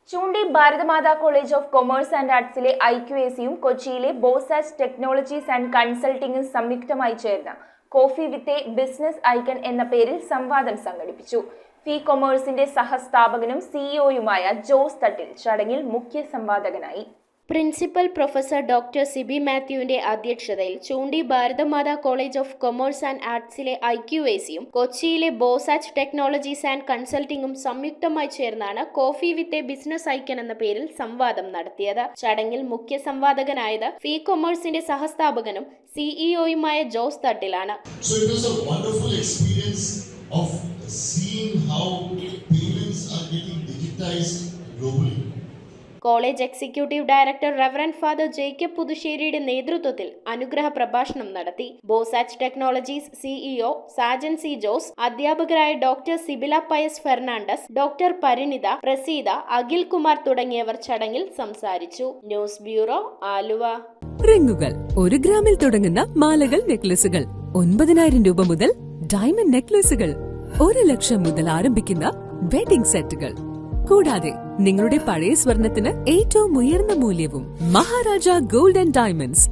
ചൂണ്ടി Bharatamata college of commerce and ആർട്സിലെ IQACയും കൊച്ചിയിലെ ബോസാച്ച് ടെക്നോളജീസ് ആൻഡ് കൺസൾട്ടിംഗും സംയുക്തമായി ചേർന്ന് coffee with a business icon എന്ന പേരിൽ സംവാദം സംഘടിപ്പിച്ചു. ഫി കൊമേഴ്സിന്റെ സഹസ്ഥാപകനും സിഇഒയുമായ ജോസ് തട്ടിൽ ചടങ്ങിൽ മുഖ്യ സംവാദകനായി. പ്രിൻസിപ്പൽ പ്രൊഫസർ ഡോക്ടർ സിബി മാത്യുവിന്റെ അധ്യക്ഷതയിൽ Choondy Bharatamata college of commerce and ആർട്സിലെ IQACയും കൊച്ചിയിലെ ബോസാച്ച് ടെക്നോളജീസ് ആൻഡ് കൺസൾട്ടിംഗും സംയുക്തമായി ചേർന്നാണ് coffee with a business icon എന്ന പേരിൽ സംവാദം നടത്തിയത്. ചടങ്ങിൽ മുഖ്യ സംവാദകനായത് ഫി കൊമേഴ്സിന്റെ സഹസ്ഥാപകനും സിഇഒയുമായ ജോസ് തട്ടിലാണ്. College executive director reverend father Jacob പുതുശ്ശേരിയുടെ നേതൃത്വത്തിൽ അനുഗ്രഹ പ്രഭാഷണം നടത്തി. Bosach technologies CEO Sajan C Jose, അധ്യാപകരായ ഡോക്ടർ സിബില പയസ് ഫെർണാണ്ടസ്, ഡോക്ടർ പരിണിത, പ്രസീത, അഖിൽ കുമാർ തുടങ്ങിയവർ ചടങ്ങിൽ സംസാരിച്ചു. News bureau, Aluva. റിങ്ങുകൾ 1 ഗ്രാമിൽ തുടങ്ങുന്ന മാലകൾ, നെക്ലസുകൾ 9,000 രൂപ മുതൽ ഡയമണ്ട് നെക്ലസുകൾ 1 ലക്ഷം മുതൽ ആരംഭിക്കുന്ന വെഡിംഗ് സെറ്റുകൾ, കൂടാതെ നിങ്ങളുടെ പഴയ സ്വർണത്തിന് ഏറ്റവും ഉയർന്ന മൂല്യവും. Maharaja gold and diamonds